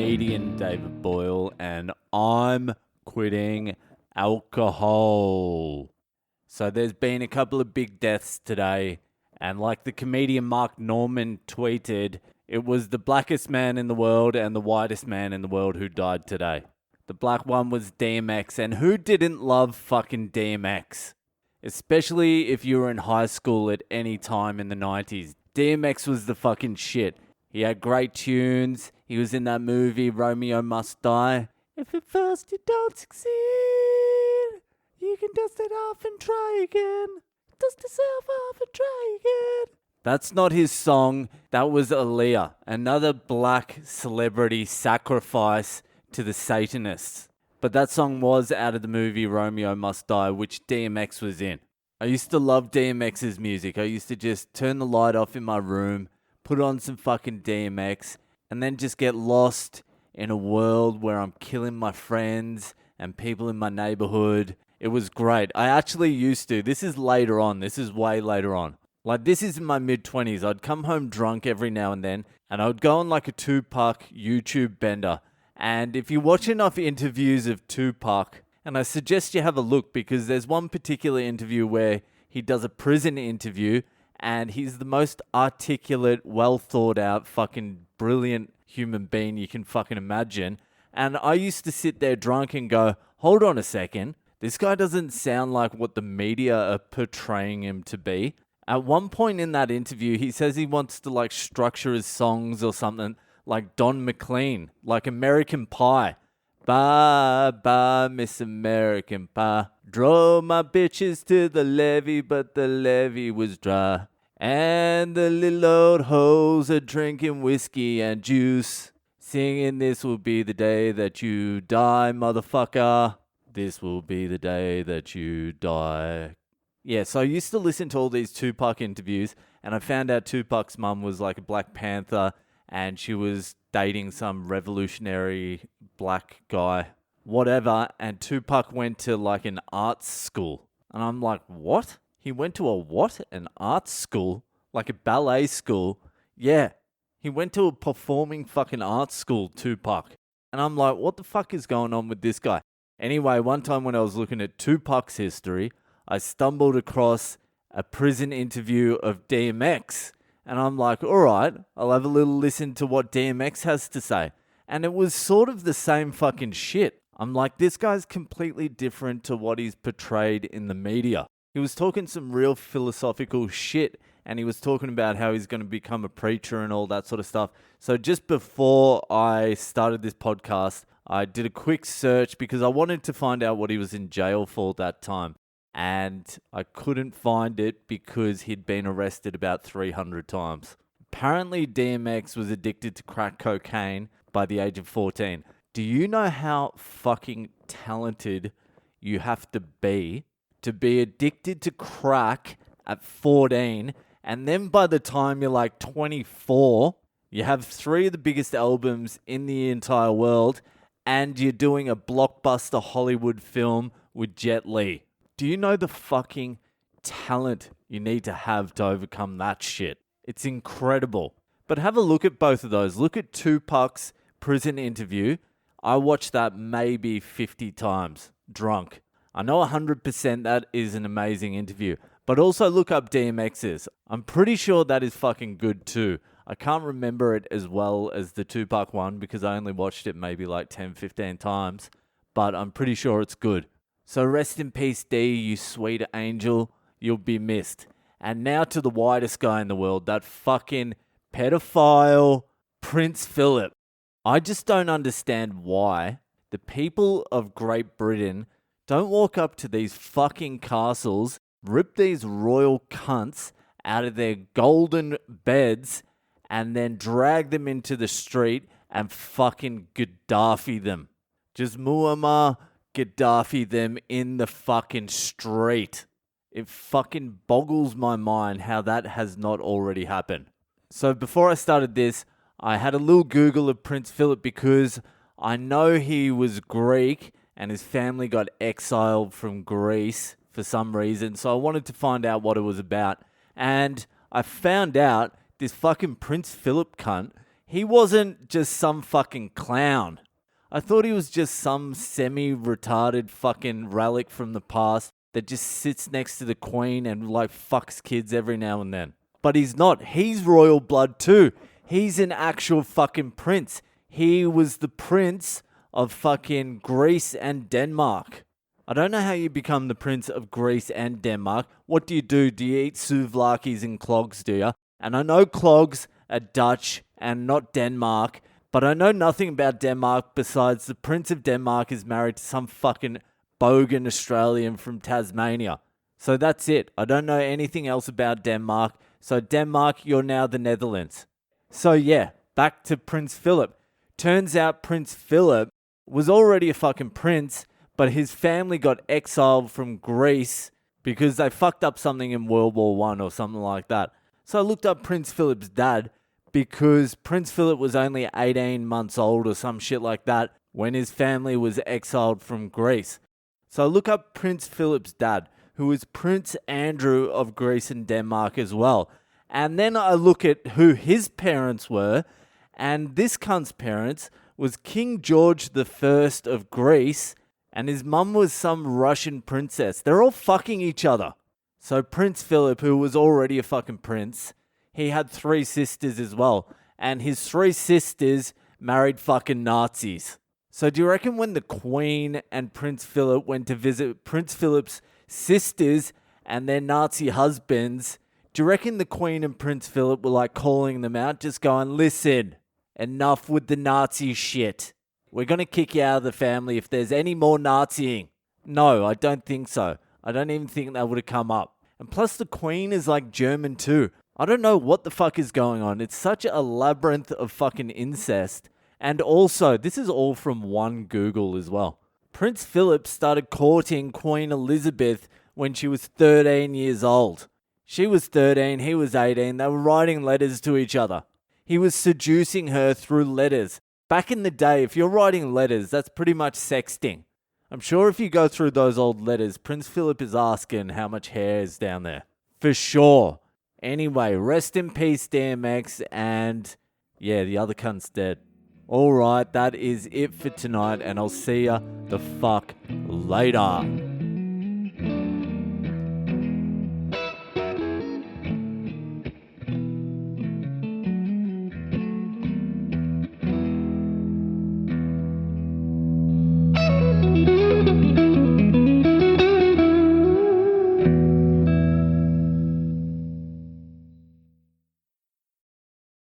comedian David Boyle, and I'm quitting alcohol. So there's been a couple of big deaths today, and like the comedian Mark Norman tweeted, it was the blackest man in the world and the whitest man in the world who died today. The black one was DMX, and who didn't love fucking DMX? Especially if you were in high school at any time in the 90s. DMX was the fucking shit. He had great tunes. He was in that movie, Romeo Must Die. If at first you don't succeed, you can dust it off and try again. Dust yourself off and try again. That's not his song. That was Aaliyah, another black celebrity sacrifice to the Satanists. But that song was out of the movie Romeo Must Die, which DMX was in. I used to love DMX's music. I used to just turn the light off in my room, put on some fucking DMX, and then just get lost in a world where I'm killing my friends and people in my neighborhood. It was great. I actually used to. This is later on. This is way later on. Like, this is in my mid-20s. I'd come home drunk every now and then, and I would go on like a Tupac YouTube bender. And if you watch enough interviews of Tupac, and I suggest you have a look because there's one particular interview where he does a prison interview, and he's the most articulate, well thought out, fucking brilliant human being you can fucking imagine. And I used to sit there drunk and go, hold on a second, this guy doesn't sound like what the media are portraying him to be. At one point in that interview, he says he wants to like structure his songs or something like Don McLean, like American Pie. Bye, bye, Miss American Pie. Drove my bitches to the levee, but the levee was dry. And the little old hoes are drinking whiskey and juice, singing, this will be the day that you die, motherfucker. This will be the day that you die. Yeah, so I used to listen to all these Tupac interviews, and I found out Tupac's mum was like a Black Panther, and she was dating some revolutionary black guy, whatever, and Tupac went to like an arts school. And I'm like, what? He went to a what? An arts school? Like a ballet school? Yeah, he went to a performing fucking arts school, Tupac. And I'm like, what the fuck is going on with this guy? Anyway, one time when I was looking at Tupac's history, I stumbled across a prison interview of DMX. And I'm like, all right, I'll have a little listen to what DMX has to say. And it was sort of the same fucking shit. I'm like, this guy's completely different to what he's portrayed in the media. He was talking some real philosophical shit, and he was talking about how he's going to become a preacher and all that sort of stuff. So just before I started this podcast, I did a quick search because I wanted to find out what he was in jail for that time. And I couldn't find it because he'd been arrested about 300 times. Apparently, DMX was addicted to crack cocaine by the age of 14. Do you know how fucking talented you have to be addicted to crack at 14, and then by the time you're like 24, you have 3 of the biggest albums in the entire world, and you're doing a blockbuster Hollywood film with Jet Li? Do you know the fucking talent you need to have to overcome that shit? It's incredible. But have a look at both of those. Look at Tupac's prison interview. I watched that maybe 50 times, drunk. I know 100% that is an amazing interview. But also look up DMX's. I'm pretty sure that is fucking good too. I can't remember it as well as the Tupac one because I only watched it maybe like 10, 15 times. But I'm pretty sure it's good. So rest in peace, D, you sweet angel. You'll be missed. And now to the whitest guy in the world, that fucking pedophile Prince Philip. I just don't understand why the people of Great Britain don't walk up to these fucking castles, rip these royal cunts out of their golden beds, and then drag them into the street and fucking Gaddafi them. Just Muammar Gaddafi them in the fucking street. It fucking boggles my mind how that has not already happened. So before I started this, I had a little Google of Prince Philip because I know he was Greek and his family got exiled from Greece for some reason. So I wanted to find out what it was about. And I found out this fucking Prince Philip cunt, he wasn't just some fucking clown. I thought he was just some semi-retarded fucking relic from the past that just sits next to the Queen and like fucks kids every now and then. But he's not. He's royal blood too. He's an actual fucking prince. He was the prince of fucking Greece and Denmark. I don't know how you become the prince of Greece and Denmark. What do? Do you eat souvlaki's and clogs, do you? And I know clogs are Dutch and not Denmark, but I know nothing about Denmark besides the Prince of Denmark is married to some fucking bogan Australian from Tasmania. So that's it. I don't know anything else about Denmark. So Denmark, you're now the Netherlands. So yeah, back to Prince Philip. Turns out Prince Philip was already a fucking prince, but his family got exiled from Greece because they fucked up something in World War I or something like that. So I looked up Prince Philip's dad because Prince Philip was only 18 months old or some shit like that when his family was exiled from Greece. So I look up Prince Philip's dad, who was Prince Andrew of Greece and Denmark as well. And then I look at who his parents were, and this cunt's parents was King George I of Greece, and his mum was some Russian princess. They're all fucking each other. So Prince Philip, who was already a fucking prince, he had 3 sisters as well. And his 3 sisters married fucking Nazis. So do you reckon when the Queen and Prince Philip went to visit Prince Philip's sisters and their Nazi husbands, do you reckon the Queen and Prince Philip were like calling them out, just going, listen, enough with the Nazi shit. We're going to kick you out of the family if there's any more Naziing. No, I don't think so. I don't even think that would have come up. And plus the Queen is like German too. I don't know what the fuck is going on. It's such a labyrinth of fucking incest. And also, this is all from one Google as well. Prince Philip started courting Queen Elizabeth when she was 13 years old. She was 13, he was 18. They were writing letters to each other. He was seducing her through letters. Back in the day, if you're writing letters, that's pretty much sexting. I'm sure if you go through those old letters, Prince Philip is asking how much hair is down there. For sure. Anyway, rest in peace, DMX, and yeah, the other cunt's dead. Alright, that is it for tonight, and I'll see ya the fuck later.